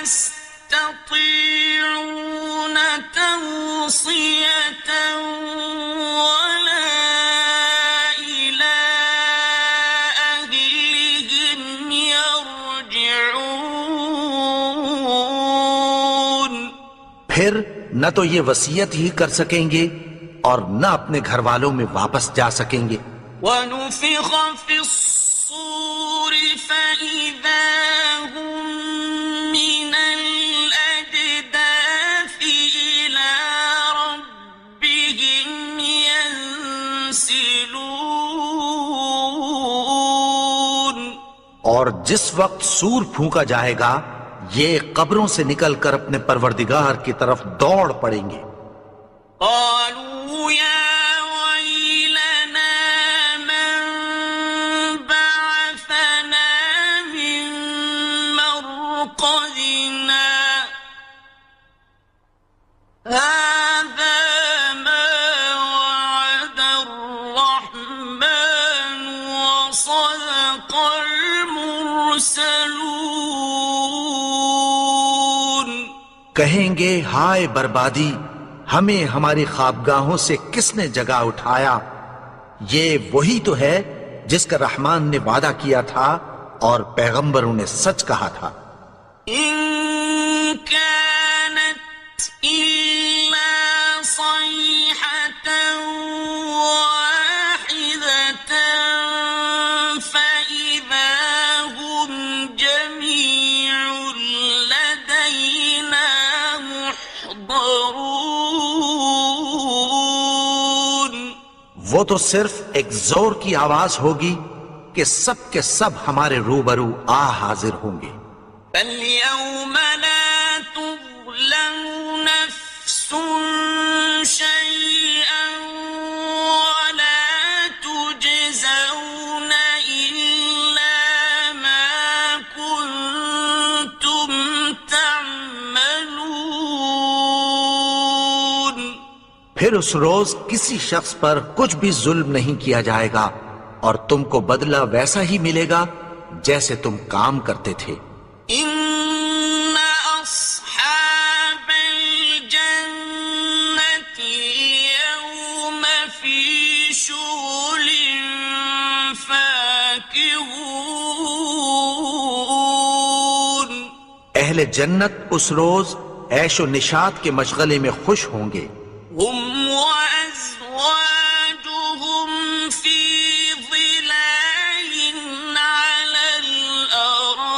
يستطيعون توصية ولا إلى أهلهم يرجعون. پھر نہ تو یہ وصیت ہی کر سکیں گے اور نہ اپنے گھر والوں میں واپس جا سکیں گے. ونفخ في الصور فإذا هم من الأجداث إلى ربهم ينسلون. اور جس وقت سور پھونکا جائے گا یہ قبروں سے نکل کر اپنے پروردگار کی طرف دوڑ پڑیں گے. قالوا يا ويلنا من بعثنا من مرقدنا هذا ما وعد الرحمن وصدق المرسلون. کہیں گے ہائے بربادی، ہمیں ہماری خوابگاہوں سے کس نے جگا اٹھایا؟ یہ وہی تو ہے جس کا رحمان نے وعدہ کیا تھا اور پیغمبروں نے سچ کہا تھا. إن كانت إلا صيحة واحدة فإذا هم جميع لدينا محضرون. وہ تو صرف ایک زور کی آواز ہوگی کہ سب کے سب ہمارے روبرو آ حاضر ہوں گے. فاليوم لا تظلم نفس شيئا ولا تجزون إلا ما كنتم تعملون. پھر اس روز کسی شخص پر کچھ بھی ظلم نہیں کیا جائے گا اور تم کو بدلہ ویسا ہی ملے گا جیسے تم کام کرتے تھے. إن أصحاب الجنة اليوم في شغل فاكهون. اہل جنت اس روز عیش و نشاط کے مشغلے میں خوش ہوں گے. هم وأزواجهم في ظلال على الأرائك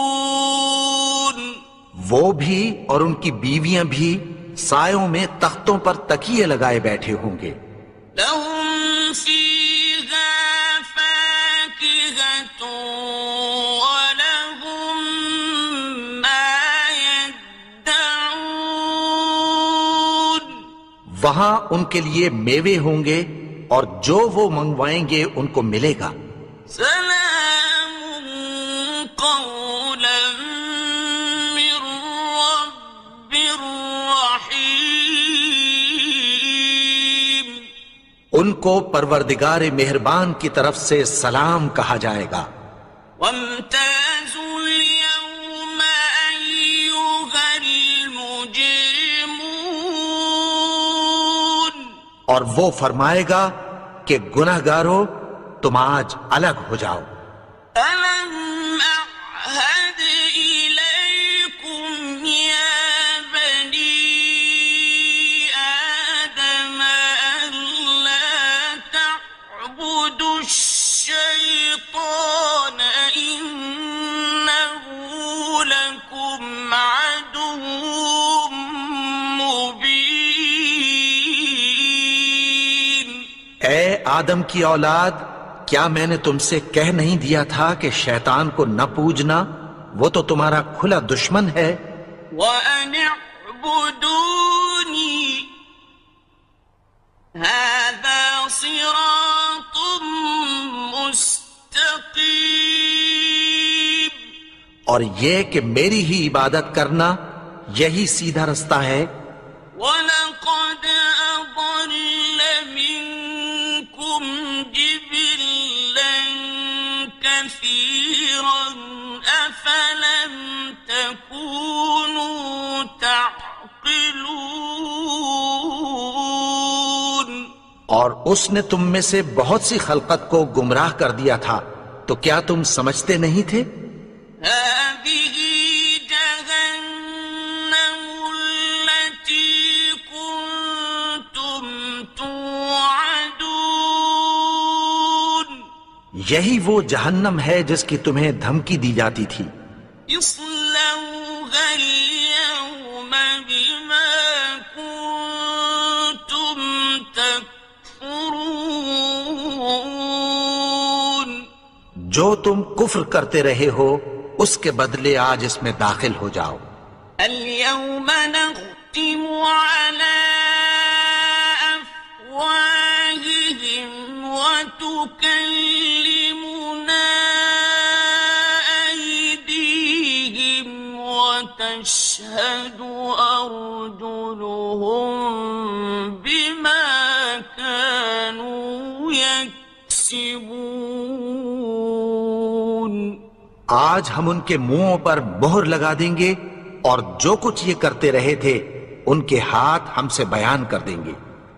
متكئون. وہ بھی اور ان کی بیویاں بھی سایوں میں تختوں پر تکیے لگائے بیٹھے ہوں گے. لهم فيها فاكهة ولهم ما يدعون. وہاں ان کے لیے میوے ہوں گے اور جو وہ منگوائیں گے ان کو ملے گا. سلام قولا من رب رحيم. ان کو پروردگار مہربان کی طرف سے سلام کہا جائے گا. وامتازوا اليوم أيها المجرمون. اور وہ فرمائے گا کہ گناہگارو تم آج الگ ہو جاؤ. ألم أعهد إليكم يا بني آدم ألا تعبدوا الشيطان إنه لكم عدو مبين. اے آدم کی اولاد، کیا میں نے تم سے کہہ نہیں دیا تھا کہ شیطان کو نہ پوجنا؟ وہ تو تمہارا کھلا دشمن ہے. وأن اعبدوني هذا صراط اور یہ کہ میری ہی عبادت کرنا یہی سیدھا رستہ ہے۔ وَلَقَدْ أَضَلَّ مِنكُمْ جِبِلًّا كَثِيرًا أَفَلَمْ تَكُونُوا تَعْقِلُونَ۔ اور اس نے تم میں سے بہت سی خلقت کو گمراہ کر دیا تھا، تو کیا تم سمجھتے نہیں تھے؟ هذه جهنم التي كنتم توعدون۔ یہی وہ جہنم ہے جس کی تمہیں دھمکی دی جاتی تھی۔ اصلوها اليوم بما كنتم تكفرون۔ جو تم کفر کرتے رہے ہو اس کے بدلے آج اس میں داخل ہو جاؤ۔ اليوم نختم على أفواههم وتكلمنا أيديهم وتشهد أرجلهم بما كانوا يكسبون۔ آج ہم ان کے منہوں پر مہر لگا دیں گے اور جو کچھ یہ کرتے رہے تھے ان کے ہاتھ ہم سے بیان کر دیں گے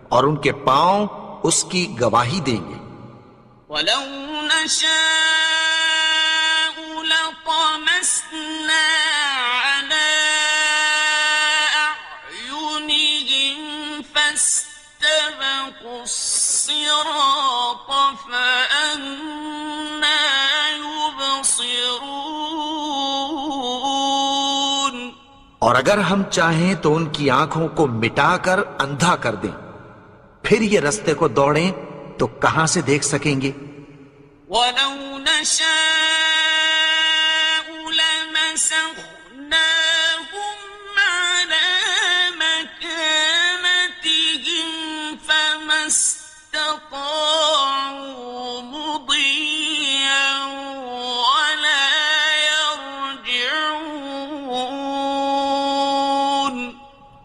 اور ان کے پاؤں اس کی گواہی دیں گے۔ وَلَوْ نَشَاءُ لَطَمَسْنَا عَلَىٰ أَعْيُنِهِمْ فَاسْتَبَقُوا الصِّرَاطَ فَأَنَّىٰ يُبْصِرُونَ۔ اور اگر ہم چاہیں تو ان کی آنکھوں کو مٹا کر اندھا کر دیں، پھر یہ رستے کو دوڑیں تو کہاں سے دیکھ سکیں گے؟ وَلَوْ نَشَاءُ لَمَسَخْنَاهُمْ عَلَىٰ مَكَانَتِهِمْ فَمَا اسْتَطَاعُوا مُضِيًّا وَلَا يَرْجِعُونَ۔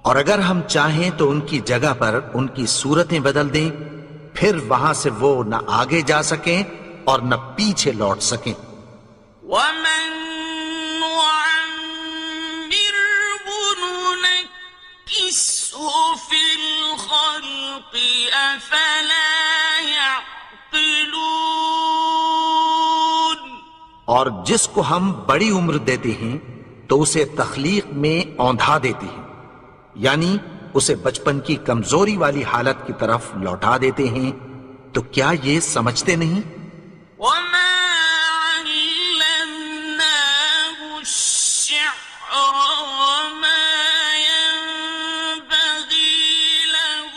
اور اگر ہم چاہیں تو ان کی جگہ پر ان کی صورتیں بدل دیں، پھر وہاں سے وہ نہ آگے جا سکیں اور نہ پیچھے لوٹ سکیں۔ وَمَن نُّعَمِّرْهُ نُنَكِّسْهُ فِي الْخَلْقِ أَفَلَا يَعْقِلُونَ۔ اور جس کو ہم بڑی عمر دیتے ہیں تو اسے تخلیق میں اوندھا دیتے ہیں، یعنی اسے بچپن کی کمزوری والی حالت کی طرف لوٹا دیتے ہیں، تو کیا یہ سمجھتے نہیں؟ وَمَا عَلَّمْنَاهُ الشِّعْرَ وَمَا يَنبَغِي لَهُ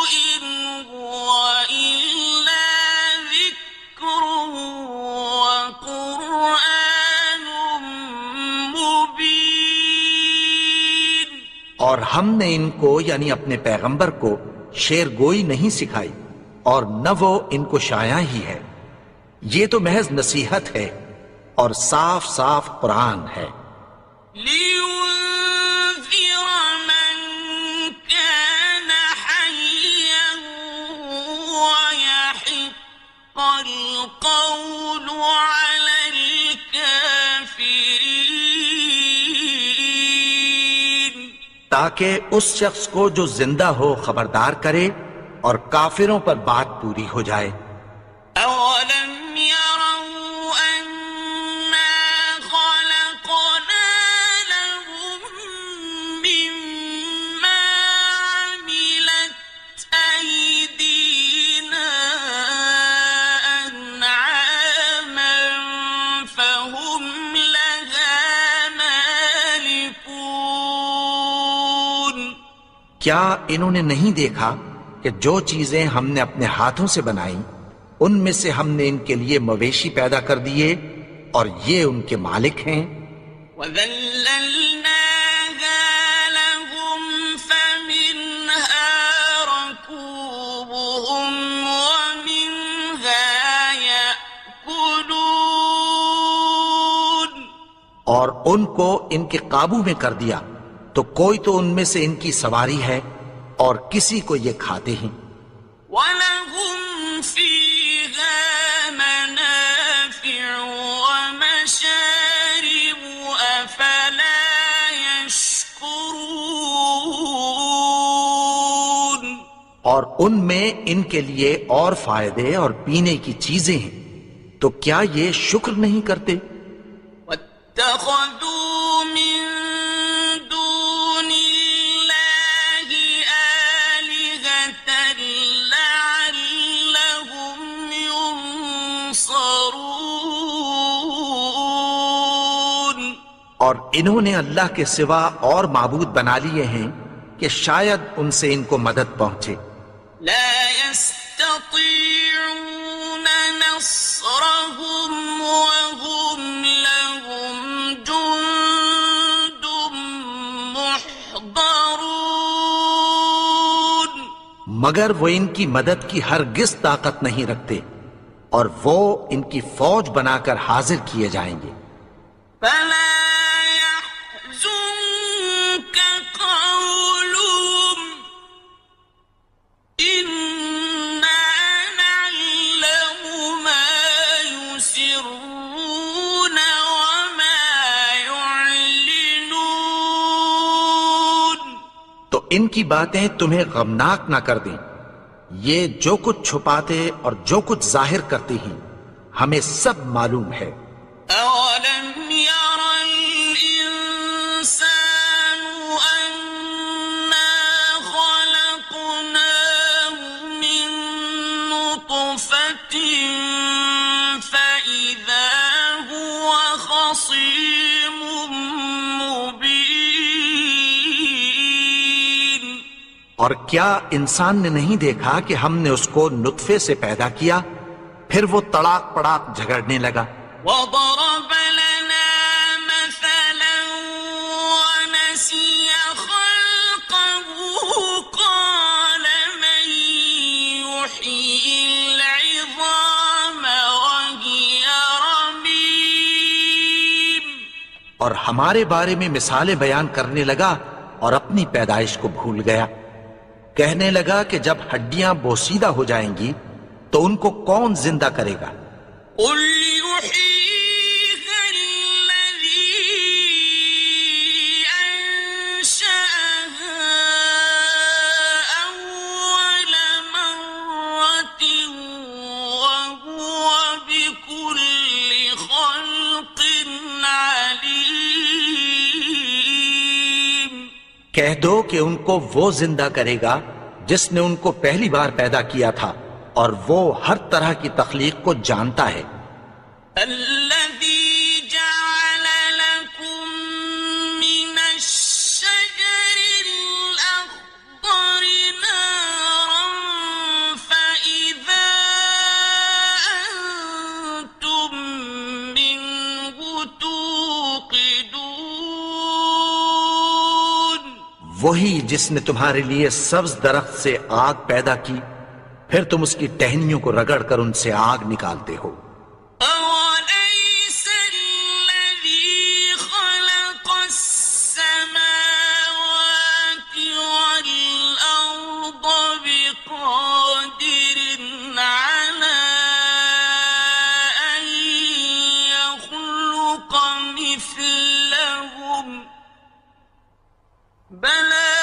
إِنْ هُوَ إِلَّا ذِكْرٌ وَقُرْآنٌ مُبِينٌ۔ اور ہم نے ان کو یعنی اپنے پیغمبر کو شعر گوئی نہیں سکھائی اور نہ وہ ان کو شایع ہی ہے، یہ تو محض نصیحت ہے اور صاف صاف قرآن ہے۔ لِيُنذِرَ مَن كَانَ حَيًّا وَيَحِقَّ الْقَوْلُ عَلَى الْكَافِرِينَ۔ تاکہ اس شخص کو جو زندہ ہو خبردار کرے اور کافروں پر بات پوری ہو جائے۔ أَوَلَمْ يَرَوْا أَنَّا خَلَقْنَا لَهُم مِّمَّا عَمِلَتْ أَيْدِينَا أَنْعَامًا فَهُمْ لَهَا مَالِكُونَ۔ کیا انہوں نے نہیں دیکھا کہ جو چیزیں ہم نے اپنے ہاتھوں سے بنائیں ان میں سے ہم نے ان کے لیے مویشی پیدا کر دیے اور یہ ان کے مالک ہیں۔ وَذَلَّلْنَاهَا لَهُمْ فَمِنْهَا رَكُوبُهُمْ وَمِنْهَا يَأْكُلُونَ۔ اور ان کو ان کے قابو میں کر دیا تو کوئی تو ان میں سے ان کی سواری ہے اور کسی کو یہ کھاتے ہیں. وَلَهُمْ فِيهَا مَنَافِعُ وَمَشَارِبُ أَفَلَا يَشْكُرُونَ. اور ان میں ان کے لیے اور فائدے اور پینے کی چیزیں ہیں تو کیا یہ شکر نہیں کرتے؟ وَاتَّخَذُوا مِن دُونِ اللَّهِ آلِهَةً لَعَلَّهُمْ يُنصَرُونَ. اور انہوں نے اللہ کے سوا اور معبود بنا لیے ہیں کہ شاید ان سے ان کو مدد پہنچے. لا يستطيعون نصرهم وهم لهم جند محضرون. مگر وہ ان کی مدد کی ہرگز طاقت نہیں رکھتے اور وہ ان کی فوج بنا کر حاضر کیے جائیں گے. فلا يحزنك قولهم إنا نعلم ما يسرون وما يعلنون. تو ان کی باتیں تمہیں غمناک نہ کر دیں. یہ جو کچھ چھپاتے اور جو کچھ ظاہر کرتے ہیں ہمیں سب معلوم ہے. أولم ير الإنسان أنا خلقناه من نطفة فإذا هو خصيم مبين. اور کیا انسان نے نہیں دیکھا کہ ہم نے اس کو نطفے سے پیدا کیا پھر وہ تڑاک پڑاک جھگڑنے لگا. وضرب لنا مثلا ونسي خلقه قال من يحيي العظام وهي رميم. اور ہمارے بارے میں مثالیں بیان کرنے لگا اور اپنی پیدائش کو بھول گیا. کہنے لگا کہ جب ہڈیاں بوسیدہ ہو جائیں گی تو ان کو کون زندہ کرے گا؟ قل يحييها الذي أنشأها أول مرة وهو بكل خلق عليم. کہہ دو کہ ان کو وہ زندہ کرے گا جس نے ان کو پہلی بار پیدا کیا تھا اور وہ ہر طرح کی تخلیق کو جانتا ہے. الذي جعل لكم من الشجر الأخضر نارا فإذا أنتم منه توقدون. وہی جس نے تمہارے لیے سبز درخت سے آگ پیدا کی پھر تم اس کی ٹہنیوں کو رگڑ کر ان سے آگ نکالتے ہو. أوليس الذي خلق السماوات والأرض بقادر على أن يخلق مثلهم بلى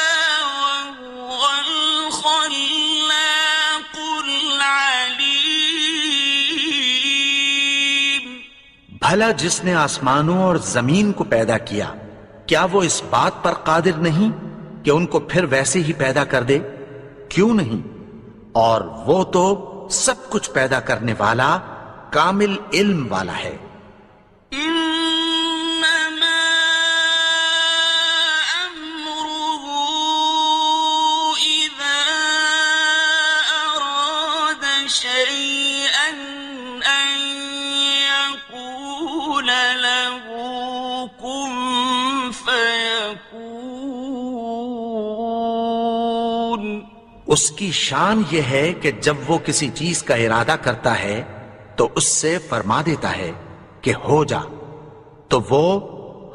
وهو الخلاق العليم. بھلا جس نے آسمانوں اور زمین کو پیدا کیا کیا وہ اس بات پر قادر نہیں کہ ان کو پھر ویسے ہی پیدا کر دے؟ کیوں نہیں؟ اور وہ تو سب کچھ پیدا کرنے والا کامل علم والا ہے. إنما أمره إذا أراد شيئا أن يقول له كن فيكون. اس کی شان یہ ہے کہ جب وہ کسی چیز کا ارادہ کرتا ہے تو اس سے فرما دیتا ہے کہ ہو جا، تو وہ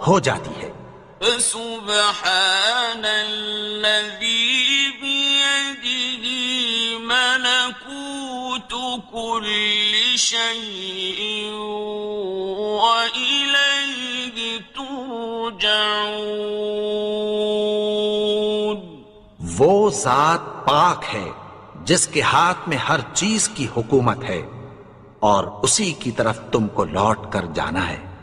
ہو جاتی ہے۔ فسبحان الذي بيده ملكوت كل شيء وإليه ترجعون۔ وہ ذات پاک ہے جس کے ہاتھ میں ہر چیز کی حکومت ہے اور اسی کی طرف تم کو لوٹ کر جانا ہے۔